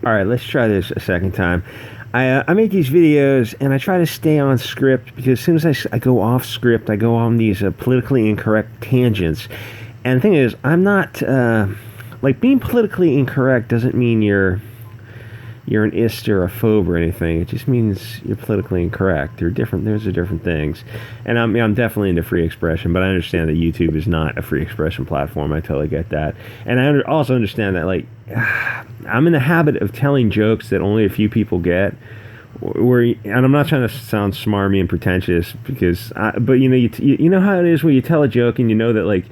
All right, let's try this a second time. I make these videos and I try to stay on script because as soon as I go off script, I go on these politically incorrect tangents. And the thing is, I'm not like being politically incorrect doesn't mean you're an ist or a phobe or anything. It just means you're politically incorrect. They're different. Those are different things. And I'm definitely into free expression, but I understand that YouTube is not a free expression platform. I totally get that. And I also understand that, like, I'm in the habit of telling jokes that only a few people get. And I'm not trying to sound smarmy and pretentious, but you know, you know how it is when you tell a joke and you know that, like,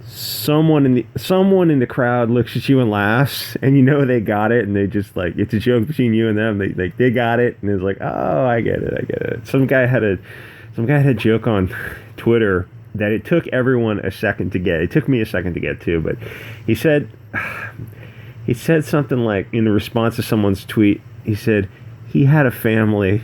someone in the crowd looks at you and laughs, and you know they got it, and they just, like, it's a joke between you and them. They got it, and it's like, oh, I get it. Some guy had a joke on Twitter that it took everyone a second to get. It took me a second to get too, but he said something like, in response to someone's tweet, he said he had a family,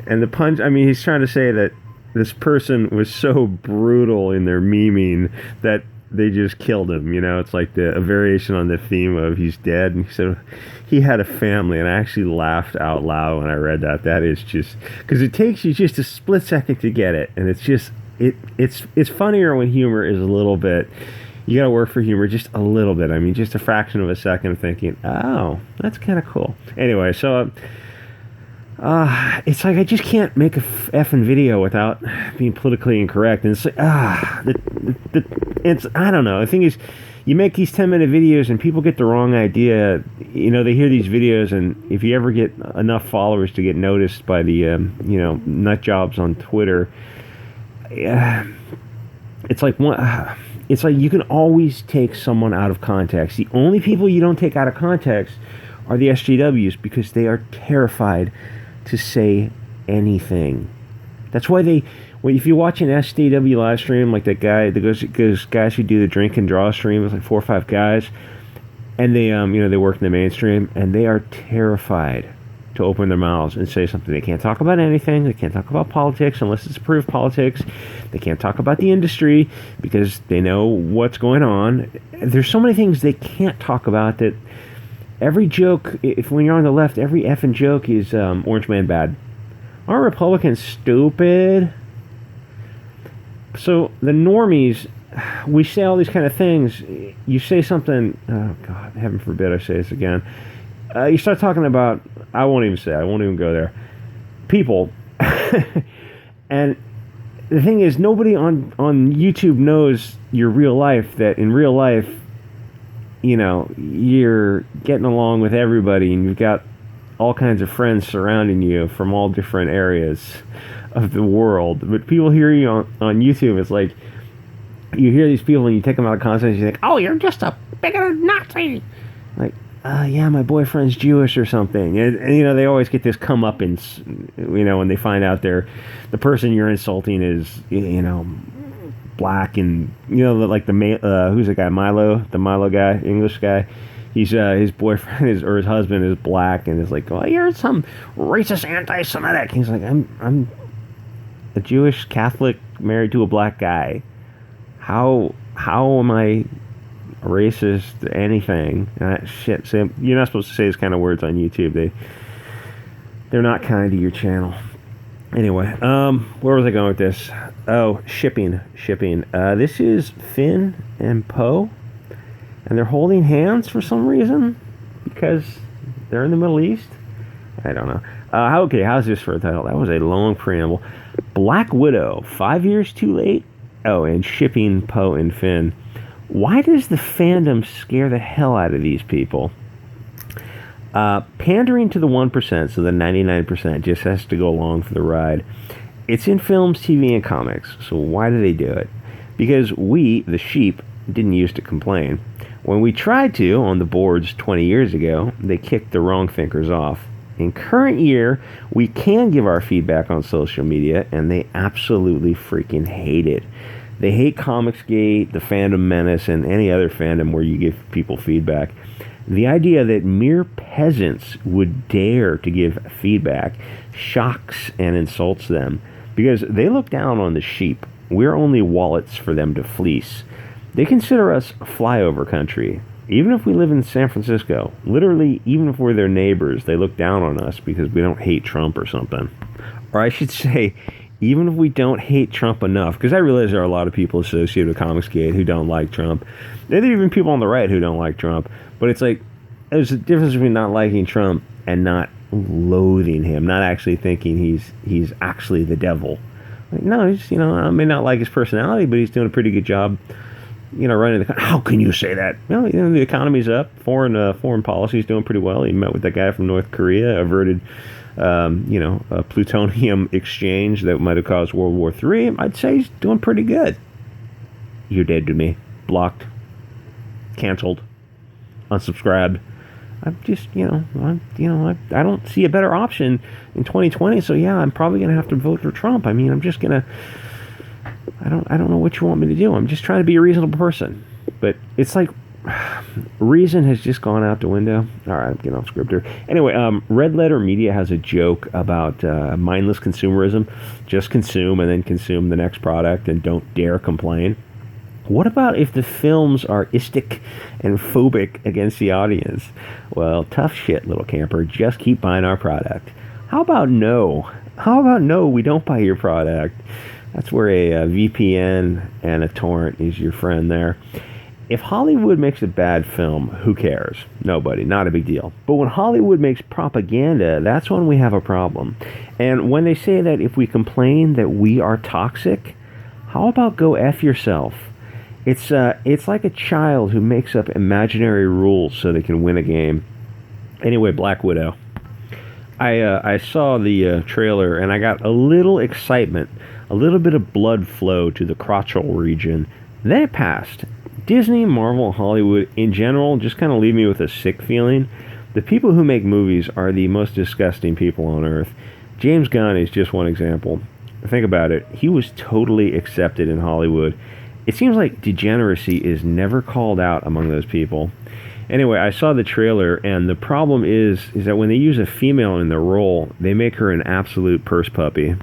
and the punch. I mean, he's trying to say that this person was so brutal in their memeing that they just killed him. You know, it's like a variation on the theme of he's dead. And he said he had a family, and I actually laughed out loud when I read that. That is just because it takes you just a split second to get it, and it's just it's funnier when humor is a little bit. You gotta work for humor just a little bit. I mean, just a fraction of a second of thinking, oh, that's kind of cool. Anyway, so. It's like I just can't make a effing video without being politically incorrect, and it's like it's I don't know. The thing is, you make these 10-minute videos and people get the wrong idea. You know, they hear these videos, and if you ever get enough followers to get noticed by the nut jobs on Twitter, it's like it's like you can always take someone out of context. The only people you don't take out of context are the SJWs, because they are terrified to say anything. That's why if you watch an SJW live stream, like that guy, those guys who do the drink and draw stream, it's like 4 or 5 guys, and they they work in the mainstream, and they are terrified to open their mouths and say something. They can't talk about anything. They can't talk about politics unless it's approved politics. They can't talk about the industry because they know what's going on. There's so many things they can't talk about that. Every joke, when you're on the left, every effing joke is Orange Man bad. Aren't Republicans stupid? So the normies, we say all these kind of things. You say something, oh God, heaven forbid I say this again. You start talking about, I won't even go there. People. And the thing is, nobody on YouTube knows your real life, that in real life, you know, you're getting along with everybody, and you've got all kinds of friends surrounding you from all different areas of the world. But people hear you on YouTube, it's like, you hear these people and you take them out of context, and you think, oh, you're just a bigoted Nazi. Like, yeah, my boyfriend's Jewish or something. And you know, they always get this comeuppance, you know, when they find out the person you're insulting is, you know, black, and you know, like who's the guy, the Milo guy, English guy, he's his boyfriend or his husband is black, and it's like, oh, you're some racist anti-Semitic. He's like, I'm a Jewish Catholic married to a black guy. How am I racist? Anything? Shit. So you're not supposed to say these kind of words on YouTube. They're not kind to your channel. Anyway, where was I going with this? Oh, shipping. This is Finn and Poe, and they're holding hands for some reason, because they're in the Middle East. I don't know. Okay, how's this for a title? That was a long preamble. Black Widow, 5 years too late? Oh, and shipping Poe and Finn. Why does the fandom scare the hell out of these people? Pandering to the 1%, so the 99% just has to go along for the ride. It's in films, TV, and comics, so why do they do it? Because we, the sheep, didn't used to complain. When we tried to on the boards 20 years ago, they kicked the wrong thinkers off. In current year, we can give our feedback on social media, and they absolutely freaking hate it. They hate Comicsgate, the Fandom Menace, and any other fandom where you give people feedback. The idea that mere peasants would dare to give feedback shocks and insults them, because they look down on the sheep. We're only wallets for them to fleece. They consider us flyover country. Even if we live in San Francisco, literally, even if we're their neighbors, they look down on us because we don't hate Trump or something. Or I should say, even if we don't hate Trump enough, because I realize there are a lot of people associated with Comicsgate who don't like Trump. There are even people on the right who don't like Trump. But it's like, there's a difference between not liking Trump and not loathing him, not actually thinking he's actually the devil. Like, no, he's, I may not like his personality, but he's doing a pretty good job, running the country. How can you say that? Well, the economy's up. Foreign policy is doing pretty well. He met with that guy from North Korea, averted a plutonium exchange that might have caused World War III. I'd say he's doing pretty good. You're dead to me. Blocked. Canceled. Unsubscribed. I'm just, I don't see a better option in 2020. So yeah, I'm probably going to have to vote for Trump. I mean, I'm just going to, I don't know what you want me to do. I'm just trying to be a reasonable person. But it's like, reason has just gone out the window. All right, I'm getting off script here. Anyway, Red Letter Media has a joke about mindless consumerism. Just consume and then consume the next product and don't dare complain. What about if the films are istic and phobic against the audience? Well, tough shit, little camper. Just keep buying our product. How about no? We don't buy your product? That's where a VPN and a torrent is your friend there. If Hollywood makes a bad film, who cares? Nobody. Not a big deal. But when Hollywood makes propaganda, that's when we have a problem. And when they say that if we complain that we are toxic, how about go F yourself? It's like a child who makes up imaginary rules so they can win a game. Anyway, Black Widow. I saw the trailer and I got a little excitement, a little bit of blood flow to the crotchal region. Then it passed. Disney, Marvel, Hollywood in general just kind of leave me with a sick feeling. The people who make movies are the most disgusting people on earth. James Gunn is just one example. Think about it. He was totally accepted in Hollywood. It seems like degeneracy is never called out among those people. Anyway, I saw the trailer, and the problem is that when they use a female in the role, they make her an absolute purse puppy.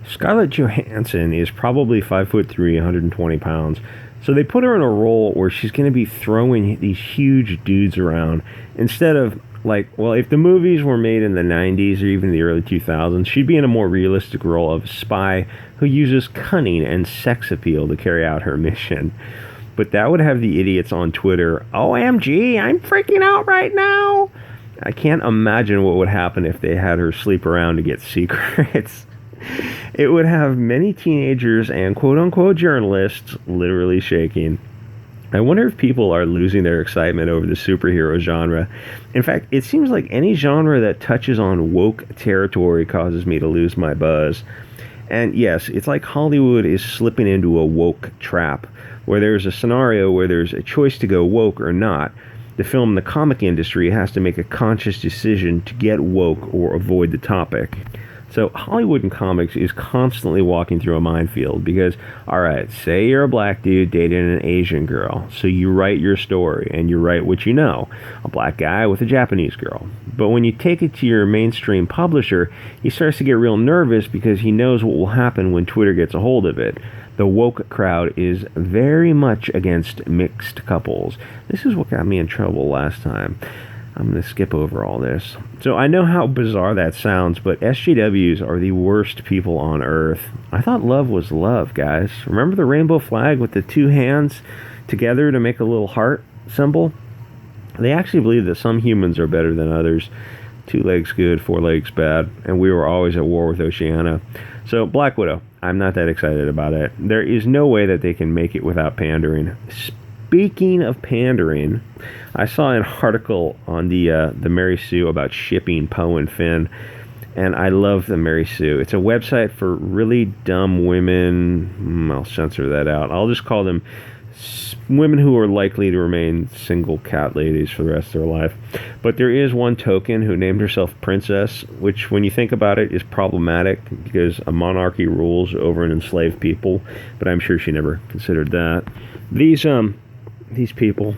Scarlett Johansson is probably 5'3", 120 pounds. So they put her in a role where she's going to be throwing these huge dudes around instead of, if the movies were made in the 90s or even the early 2000s, she'd be in a more realistic role of a spy who uses cunning and sex appeal to carry out her mission. But that would have the idiots on Twitter, OMG, I'm freaking out right now. I can't imagine what would happen if they had her sleep around to get secrets. It would have many teenagers and quote-unquote journalists literally shaking. I wonder if people are losing their excitement over the superhero genre. In fact, it seems like any genre that touches on woke territory causes me to lose my buzz. And yes, it's like Hollywood is slipping into a woke trap, where there's a scenario where there's a choice to go woke or not. The film and the comic industry has to make a conscious decision to get woke or avoid the topic. So Hollywood and comics is constantly walking through a minefield because, alright, say you're a black dude dating an Asian girl. So you write your story and you write what you know. A black guy with a Japanese girl. But when you take it to your mainstream publisher, he starts to get real nervous because he knows what will happen when Twitter gets a hold of it. The woke crowd is very much against mixed couples. This is what got me in trouble last time. I'm going to skip over all this. So I know how bizarre that sounds, but SJWs are the worst people on earth. I thought love was love, guys. Remember the rainbow flag with the two hands together to make a little heart symbol? They actually believe that some humans are better than others. 2 legs good, 4 legs bad, and we were always at war with Oceania. So Black Widow, I'm not that excited about it. There is no way that they can make it without pandering. Speaking of pandering, I saw an article on the Mary Sue about shipping Poe and Finn, and I love the Mary Sue. It's a website for really dumb women. I'll censor that out. I'll just call them women who are likely to remain single cat ladies for the rest of their life. But there is one token who named herself Princess, which when you think about it is problematic because a monarchy rules over an enslaved people, but I'm sure she never considered that. These people.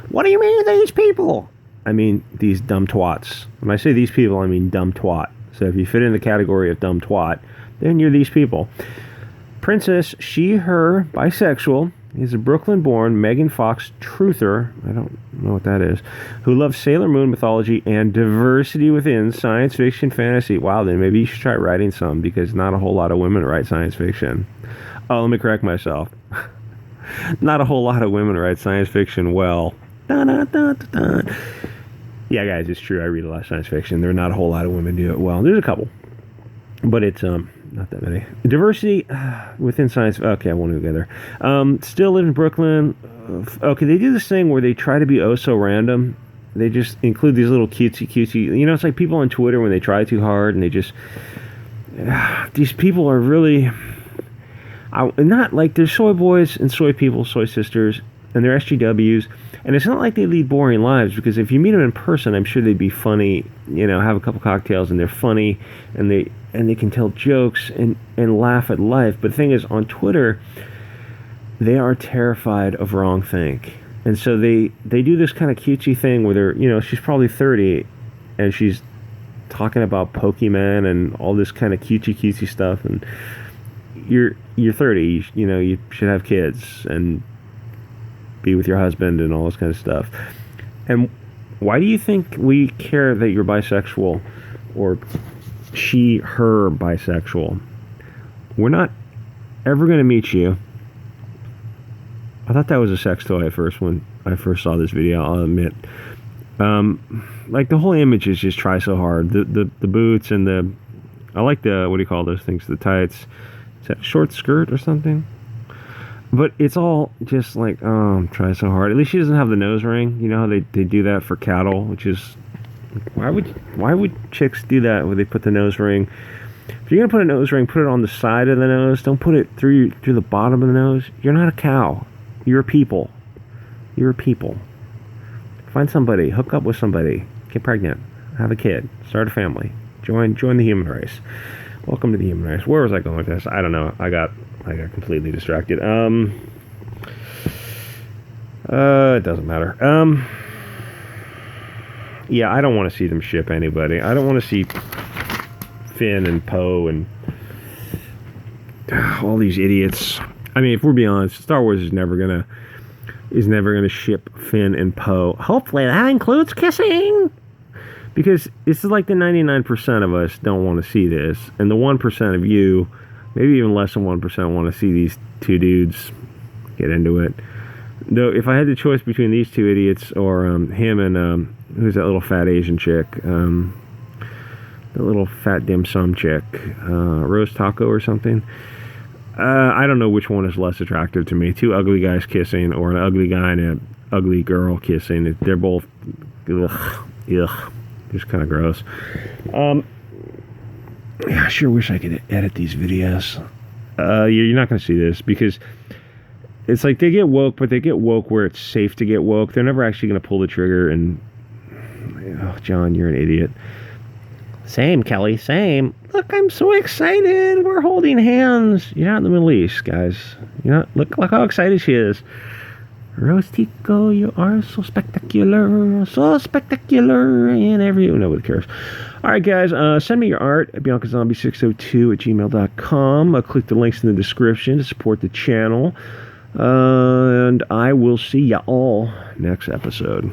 What do you mean these people? I mean these dumb twats. When I say these people, I mean dumb twat. So if you fit in the category of dumb twat, then you're these people. Princess, she, her, bisexual, He's a Brooklyn-born Megan Fox truther, I don't know what that is, who loves Sailor Moon mythology and diversity within science fiction fantasy. Wow, then maybe you should try writing some, because not a whole lot of women write science fiction. Oh, let me correct myself. Not a whole lot of women write science fiction well. Dun, dun, dun, dun, dun. Yeah, guys, it's true. I read a lot of science fiction. There are not a whole lot of women do it well. There's a couple, but it's not that many. Diversity within science. Okay, I won't go there. Still live in Brooklyn. Okay, they do this thing where they try to be oh so random. They just include these little cutesy. You know, it's like people on Twitter when they try too hard and they just. These people are really. Not like there's soy boys and soy people, soy sisters, and they're SGWs, and it's not like they lead boring lives, because if you meet them in person, I'm sure they'd be funny, you know, have a couple cocktails and they're funny, and they can tell jokes and laugh at life. But the thing is, on Twitter, they are terrified of wrongthink, and so they do this kind of cutesy thing where they're, you know, she's probably 30 and she's talking about Pokemon and all this kind of cutesy stuff, and you're 30, you know, you should have kids and be with your husband and all this kind of stuff. And why do you think we care that you're bisexual, or she, her bisexual? We're not ever going to meet you. I thought that was a sex toy at first when I first saw this video, I'll admit. Like the whole image is just try so hard. The boots and I like the, what do you call those things? The tights. Is that a short skirt or something? But it's all just like, try so hard. At least she doesn't have the nose ring. You know how they do that for cattle, which is, why would chicks do that where they put the nose ring? If you're going to put a nose ring, put it on the side of the nose. Don't put it through the bottom of the nose. You're not a cow. You're a people. You're a people. Find somebody. Hook up with somebody. Get pregnant. Have a kid. Start a family. Join the human race. Welcome to the human race. Where was I going with this? I don't know. I got completely distracted. It doesn't matter. Yeah, I don't want to see them ship anybody. I don't want to see Finn and Poe and all these idiots. I mean, if we're being honest, Star Wars is never gonna ship Finn and Poe. Hopefully that includes kissing. Because this is like the 99% of us don't want to see this. And the 1% of you, maybe even less than 1%, want to see these two dudes get into it. Though, if I had the choice between these two idiots or him and, who's that little fat Asian chick? The little fat dim sum chick. Rose Taco or something. I don't know which one is less attractive to me. Two ugly guys kissing, or an ugly guy and an ugly girl kissing. They're both... Ugh. Just kind of gross. Yeah, I sure wish I could edit these videos. You're not going to see this, because it's like they get woke, but they get woke where it's safe to get woke. They're never actually going to pull the trigger and... Oh, John, you're an idiot. Same, Kelly, same. Look, I'm so excited. We're holding hands. You're not in the Middle East, guys. Look how excited she is. Rose Tico, you are so spectacular, and nobody cares. Alright guys, send me your art at biancazombie602@gmail.com. Click the links in the description to support the channel, and I will see ya all next episode.